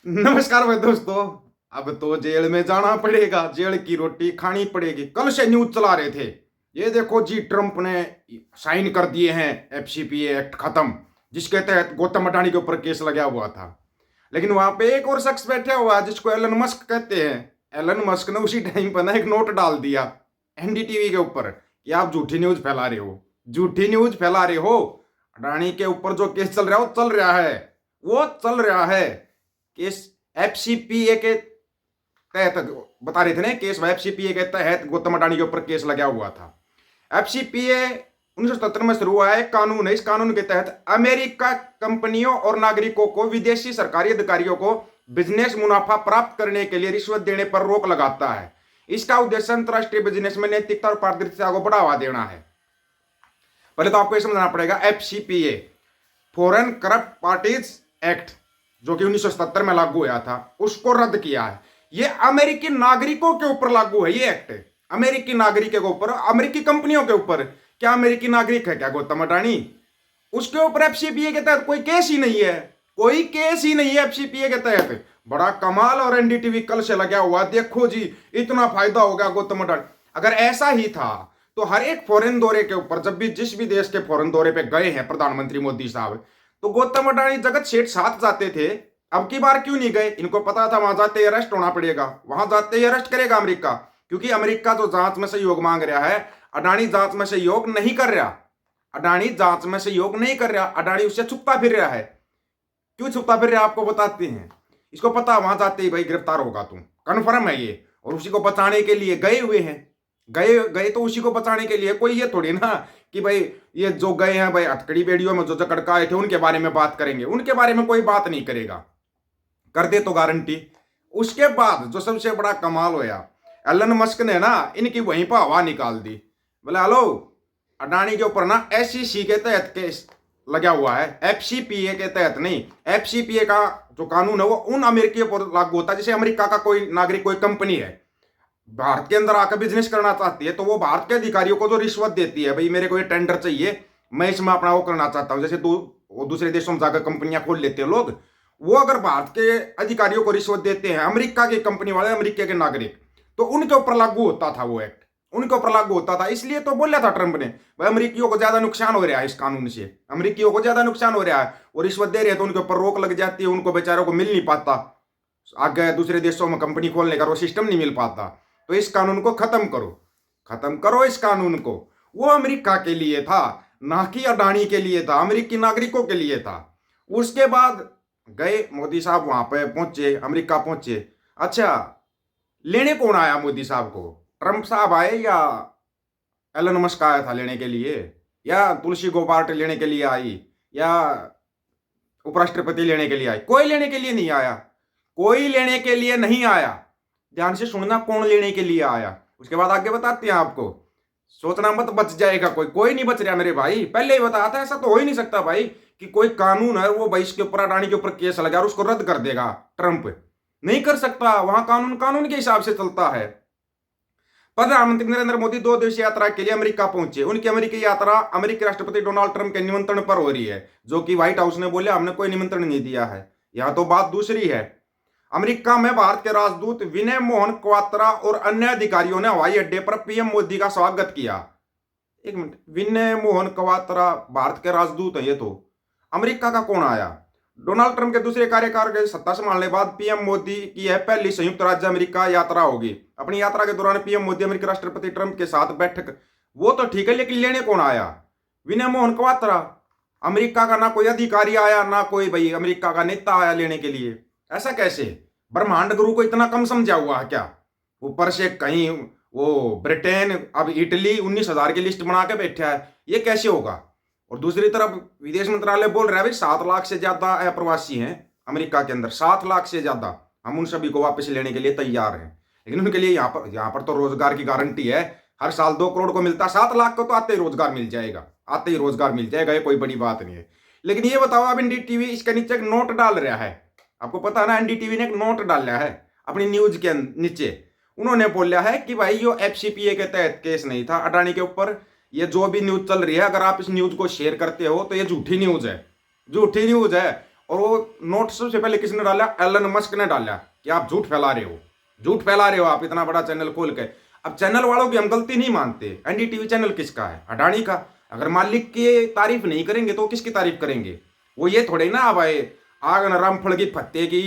नमस्कार भाई दोस्तों। अब तो जेल में जाना पड़ेगा, जेल की रोटी खानी पड़ेगी। कल से न्यूज चला रहे थे, ये देखो जी, ट्रंप ने साइन कर दिए हैं एफसीपीए एक्ट खत्म, जिसके तहत गौतम अडानी के ऊपर केस लगा हुआ था। लेकिन वहां पे एक और शख्स बैठा हुआ है जिसको एलन मस्क कहते हैं। एलन मस्क ने उसी टाइम पर ना एक नोट डाल दिया एनडीटीवी के ऊपर कि आप झूठी न्यूज फैला रहे हो, झूठी न्यूज फैला रहे हो। अडानी के ऊपर जो केस चल रहा है वो चल रहा है, वो चल रहा है केस एफसीपीए के तहत। बता रहे थे ना केस, एफसीपीए के तहत गौतम अडानी के ऊपर केस लगा हुआ था। एफसीपीए 1977 में शुरू हुआ है कानून है। इस कानून के तहत अमेरिका कंपनियों और नागरिकों को विदेशी सरकारी अधिकारियों को बिजनेस मुनाफा प्राप्त करने के लिए रिश्वत देने पर रोक लगाता है। इसका उद्देश्य अंतरराष्ट्रीय बिजनेस में नैतिकता और पारदर्शिता को बढ़ावा देना है। पहले तो आपको यह समझना पड़ेगा, एफसीपीए फॉरेन करप्ट पार्टीज एक्ट जो कि 1977 में लागू हुआ था, उसको रद्द किया है। ये अमेरिकी नागरिकों के ऊपर लागू है, ये एक्ट अमेरिकी नागरिकों के ऊपर, अमेरिकी कंपनियों के ऊपर। क्या अमेरिकी नागरिक है क्या गौतम अडानी? उसके ऊपर एफसीपीए के तहत कोई केस ही नहीं है, कोई केस ही नहीं है एफसीपीए के तहत। बड़ा कमाल। और एनडीटीवी कल से लगा हुआ, देखो जी इतना फायदा हो गया गौतम अडानी। अगर ऐसा ही था तो हर एक फॉरेन दौरे के ऊपर, जब भी जिस भी देश के फॉरेन दौरे पे गए हैं प्रधानमंत्री मोदी साहब, तो गौतम अडानी जगत सेठ साथ जाते थे। अब की बार क्यों नहीं गए? इनको पता था वहां जाते ही अरेस्ट होना पड़ेगा, वहां जाते ही अरेस्ट करेगा अमेरिका, क्योंकि अमेरिका तो जांच में सहयोग मांग रहा है। अडानी जांच में सहयोग नहीं कर रहा, अडानी जांच में सहयोग नहीं कर रहा, अडानी उससे छुपता फिर रहा है। क्यों छुपता फिर रहा है आपको बताते हैं। इसको पता वहां जाते ही भाई गिरफ्तार होगा तुम, कन्फर्म है ये। और उसी को बचाने के लिए गए हुए हैं, गए गए तो उसी को बचाने के लिए। कोई ये थोड़ी ना कि भाई ये जो गए हैं भाई हथकड़ी बेड़ियों में जो जकड़का आए थे उनके बारे में बात करेंगे, उनके बारे में कोई बात नहीं करेगा। कर दे तो गारंटी। उसके बाद जो सबसे बड़ा कमाल होया, एलन मस्क ने ना इनकी वहीं पर हवा निकाल दी। बोले हेलो, अडानी के ऊपर ना एसईसी के तहत केस लगा हुआ है, एफसीपीए के तहत नहीं। एफसीपीए का जो कानून है वो उन अमेरिकियों पर लागू होता है जैसे अमेरिका का कोई नागरिक, कोई कंपनी है, भारत के अंदर आकर बिजनेस करना चाहती है, तो वो भारत के अधिकारियों को जो रिश्वत देती है, भाई मेरे को ये टेंडर चाहिए, मैं इसमें अपना वो करना चाहता हूं, जैसे दूसरे देशों में जाकर कंपनियां खोल लेते हैं लोग, वो अगर भारत के अधिकारियों को रिश्वत देते हैं, अमेरिका की कंपनी वाले, अमेरिका के नागरिक, तो उनके ऊपर लागू होता था वो एक्ट, उनके ऊपर लागू होता था। इसलिए तो बोला था ट्रंप ने, भाई अमेरिकियों को ज्यादा नुकसान हो रहा है इस कानून से, अमेरिकियों को ज्यादा नुकसान हो रहा है, वो रिश्वत दे रहे हैं तो उनके ऊपर रोक लग जाती है, उनको बेचारों को मिल नहीं पाता, आगे दूसरे देशों में कंपनी खोलने का वो सिस्टम नहीं मिल पाता। तो इस कानून को खत्म करो, खत्म करो इस कानून को। वो अमेरिका के लिए था, ना कि अडानी के लिए था, अमेरिकी नागरिकों के लिए था। उसके बाद गए मोदी साहब वहां पे पहुंचे, अमेरिका पहुंचे। अच्छा, लेने कौन आया मोदी साहब को? ट्रंप साहब आए या एलन मस्क आया था लेने के लिए, या तुलसी गोबार्ट लेने के लिए आई, या उपराष्ट्रपति लेने के लिए आई? कोई लेने के लिए नहीं आया, कोई लेने के लिए नहीं आया। ध्यान से सुनना, कौन लेने के लिए आया, उसके बाद आगे बताते हैं आपको। सोचना मत बच जाएगा कोई, कोई नहीं बच रहा मेरे भाई, पहले ही बताया था। ऐसा तो हो ही नहीं सकता भाई कि कोई कानून है वो भाई इसके ऊपर, अडानी के ऊपर केस लगा और उसको रद्द कर देगा ट्रंप। नहीं कर सकता, वहां कानून कानून के हिसाब से चलता है। प्रधानमंत्री नरेंद्र मोदी 2 दिवसीय यात्रा के लिए अमेरिका पहुंचे। उनकी अमेरिकी यात्रा अमेरिकी राष्ट्रपति डोनाल्ड ट्रंप के निमंत्रण पर हो रही है, जो कि व्हाइट हाउस ने बोले हमने कोई निमंत्रण नहीं दिया है। यहां तो बात दूसरी है। अमेरिका में भारत के राजदूत विनय मोहन क्वात्रा और अन्य अधिकारियों ने हवाई अड्डे पर पीएम मोदी का स्वागत किया। एक मिनट, विनय मोहन क्वात्रा भारत के राजदूत है, ये तो अमेरिका का कौन आया? डोनाल्ड ट्रंप के दूसरे कार्यकाल के सत्ता संभालने के बाद पीएम मोदी की यह पहली संयुक्त राज्य अमेरिका यात्रा होगी। अपनी यात्रा के दौरान पीएम मोदी अमेरिकी राष्ट्रपति ट्रंप के साथ बैठक, वो तो ठीक है, लेकिन लेने कौन आया? विनय मोहन क्वात्रा। अमेरिका का ना कोई अधिकारी आया, ना कोई भाई अमेरिका का नेता आया लेने के लिए। ऐसा कैसे? ब्रह्मांड गुरु को इतना कम समझा हुआ है क्या? ऊपर से कहीं वो ब्रिटेन, अब इटली 19,000 की लिस्ट बना के बैठा है, ये कैसे होगा? और दूसरी तरफ विदेश मंत्रालय बोल रहा है भाई 7 लाख से ज्यादा अप्रवासी हैं अमेरिका के अंदर, 7 लाख से ज्यादा, हम उन सभी को वापस लेने के लिए तैयार हैं। लेकिन उनके लिए यहाँ पर तो रोजगार की गारंटी है, हर साल 2 करोड़ को मिलता है, 7 लाख को तो आते ही रोजगार मिल जाएगा, आते ही रोजगार मिल जाएगा, ये कोई बड़ी बात नहीं है। लेकिन ये बताओ, अब एनडीटीवी इसके नीचे एक नोट डाल रहा है, आपको पता है ना, एनडीटीवी ने एक नोट डाला है अपनी न्यूज के नीचे। उन्होंने बोला है कि भाई ये एफसीपीए के तहत केस नहीं था अडानी के ऊपर, ये जो भी न्यूज चल रही है, अगर आप इस न्यूज को शेयर करते हो तो ये झूठी न्यूज है, झूठी न्यूज है। और वो नोट सबसे पहले किसने डाला? एलन मस्क ने डाला कि आप झूठ फैला रहे हो, झूठ फैला रहे हो आप इतना बड़ा चैनल खोल के। अब चैनल वालों की हम गलती नहीं मानते। एनडीटीवी चैनल किसका है? अडानी का। अगर मालिक की तारीफ नहीं करेंगे तो किसकी तारीफ करेंगे? वो ये थोड़े ना अब आए आग न रामफल की फत्ते की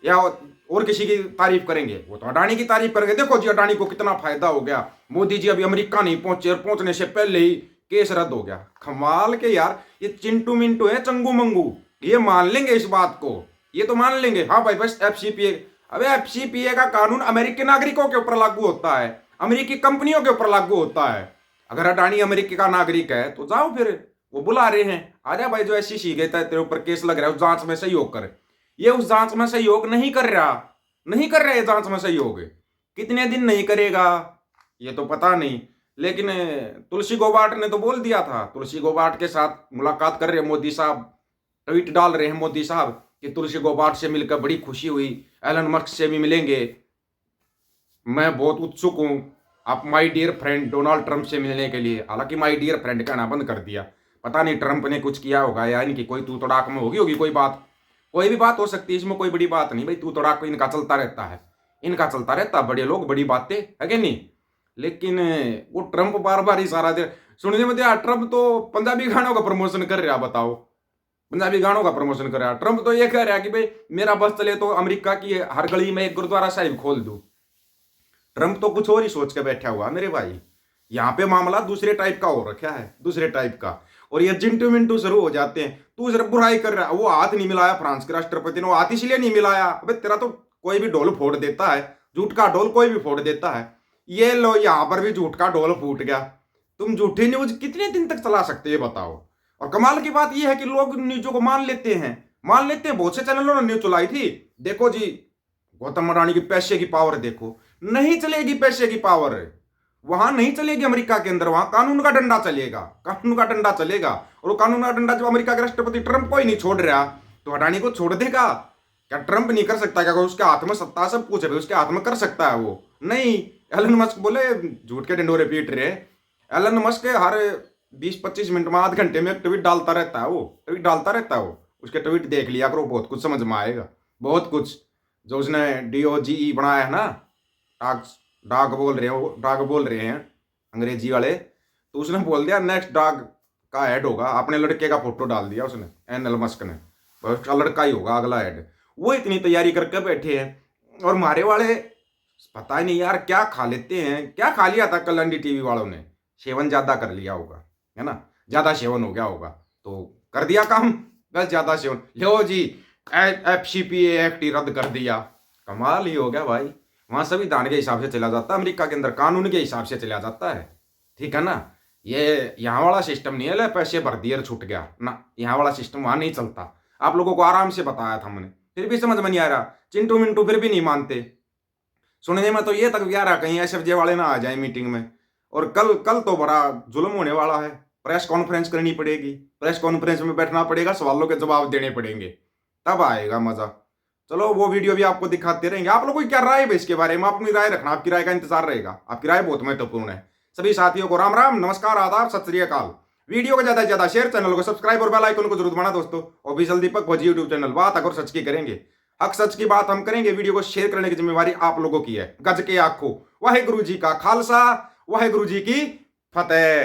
या और किसी की तारीफ करेंगे, वो तो अडानी की तारीफ करेंगे। देखो जी अडानी को कितना फायदा हो गया, मोदी जी अभी अमेरिका नहीं पहुंचे और पहुंचने से पहले ही केस रद्द हो गया। कमाल के यार, ये चिंटू मिंटू है, चंगू मंगू, ये मान लेंगे इस बात को, ये तो मान लेंगे। हाँ भाई बस एफसीपीए, अबे एफसीपीए का कानून अमेरिकी नागरिकों के ऊपर लागू होता है, अमेरिकी कंपनियों के ऊपर लागू होता है। अगर अडानी अमेरिकी का नागरिक है तो जाओ फिर, वो बुला रहे हैं, आजा भाई जो ऐसी सी गए तेरे ऊपर केस लग रहा है उस जांच में सहयोग कर। ये उस जांच में सहयोग नहीं कर रहा, नहीं कर रहा है जांच में सहयोग। कितने दिन नहीं करेगा ये तो पता नहीं, लेकिन तुलसी गोबाट ने तो बोल दिया था, तुलसी गोबाट के साथ मुलाकात कर रहे हैं मोदी साहब, ट्वीट डाल रहे हैं मोदी साहब कि तुलसी गोबाट से मिलकर बड़ी खुशी हुई, एलन मस्क से भी मिलेंगे, मैं बहुत उत्सुक हूं आप my dear friend Donald Trump से मिलने के लिए। हालांकि माय डियर फ्रेंड कहना बंद कर दिया, पता नहीं ट्रंप ने कुछ किया होगा या इनकी कोई तू तड़ाक में होगी कोई बात, कोई भी बात हो सकती है, इसमें कोई बड़ी बात नहीं भाई, तू तड़ाक इनका चलता रहता है, इनका चलता रहता है, बड़े लोग बड़ी बातें है कि नहीं। लेकिन वो ट्रंप बार बार इशारा दे, सुनने में दिया ट्रंप तो पंजाबी गानों का प्रमोशन कर रहा, बताओ पंजाबी गानों का प्रमोशन कर रहा। ट्रंप तो ये कह रहा कि भाई मेरा बस चले तो अमेरिका की हर गली में एक गुरुद्वारा साहिब खोल दूं। ट्रंप तो कुछ और ही सोच के बैठा हुआ मेरे भाई, यहाँ पे मामला दूसरे टाइप का हो रखा है, दूसरे टाइप का। और ये जिंटू मिंटू शुरू हो जाते हैं, तू सिर्फ बुराई कर रहा है, वो हाथ नहीं मिलाया फ्रांस के राष्ट्रपति ने, वो हाथ इसलिए नहीं मिलाया, अबे तेरा तो कोई भी ढोल फोड़ देता है, झूठ का ढोल कोई भी फोड़ देता है। ये लो यहाँ पर भी झूठ का ढोल फूट गया। तुम झूठी न्यूज कितने दिन तक चला सकते हैं बताओ। और कमाल की बात यह है कि लोग न्यूजों को मान लेते हैं, मान लेते हैं। बहुत से चैनलों ने न्यूज चलाई थी, देखो जी गौतम अडानी की पैसे की पावर देखो, नहीं चलेगी पैसे की पावर, वहां नहीं चलेगी अमेरिका के अंदर, वहां कानून का डंडा चलेगा, कानून का डंडा चलेगा। और वो कानून का डंडा जो अमेरिका के राष्ट्रपति ट्रंप को ही नहीं छोड़ रहा तो अडानी को छोड़ देगा क्या? ट्रंप नहीं कर सकता क्या? उसके हाथ में सत्ता सब कुछ है, उसके हाथ में कर सकता है वो नहीं। एलन मस्क बोले झूठ के डंडोरे पीट रहे, एलन मस्क हर 20-25 मिनट में, आध घंटे में एक ट्वीट डालता रहता है, वो ट्वीट डालता रहता है वो। उसके ट्वीट देख लिया करो, बहुत कुछ समझ में आएगा, बहुत कुछ। जो उसने DOGE बनाया है ना, डाग बोल रहे हो, डाग बोल रहे हैं अंग्रेजी वाले, तो उसने बोल दिया नेक्स्ट डाग का ऐड होगा, अपने लड़के का फोटो डाल दिया उसने, एलन मस्क ने, उसका लड़का ही होगा अगला ऐड। वो इतनी तैयारी करके बैठे हैं। और मारे वाले पता ही नहीं यार क्या खा लेते हैं, क्या खा लिया था कल NDTV वालों ने, सेवन ज्यादा कर लिया होगा, है ना, ज्यादा सेवन हो गया होगा तो कर दिया काम, बस ज्यादा सेवन। लो जी FCPA एक्ट ही रद्द कर दिया, कमाल ही हो गया भाई। वहां संविधान के हिसाब से चला जाता है, अमेरिका के अंदर कानून के हिसाब से चला जाता है, ठीक है ना। ये यहाँ वाला सिस्टम नहीं है, ले पैसे भर दिए छूट गया ना, यहाँ वाला सिस्टम वहां नहीं चलता। आप लोगों को आराम से बताया था मैंने, फिर भी समझ में नहीं आ रहा, चिंटू मिंटू फिर भी नहीं मानते। सुनने में तो ये तक भी आ रहा कहीं SFJ वाले ना आ जाए मीटिंग में। और कल तो बड़ा जुल्म होने वाला है, प्रेस कॉन्फ्रेंस करनी पड़ेगी, प्रेस कॉन्फ्रेंस में बैठना पड़ेगा, सवालों के जवाब देने पड़ेंगे, तब आएगा मजा। चलो वो वीडियो भी आपको दिखाते रहेंगे। आप लोगों की क्या राय है इसके बारे में, अपनी राय रखना, आपकी राय का इंतजार रहेगा, आपकी राय बहुत महत्वपूर्ण है। सभी साथियों को राम राम, नमस्कार, आदाब, सत श्री अकाल। वीडियो को ज्यादा से ज्यादा शेयर, चैनल को सब्सक्राइब और बेल आइकन को जरूर दबाना दोस्तों। ऑफिशियल दीपक भोजी यूट्यूब चैनल, बात अगर सच की करेंगे, हक सच की बात हम करेंगे। वीडियो को शेयर करने की जिम्मेवारी आप लोगों की है। गज के आखो, वाहे गुरु जी का खालसा, वाहे गुरु जी की फतेह।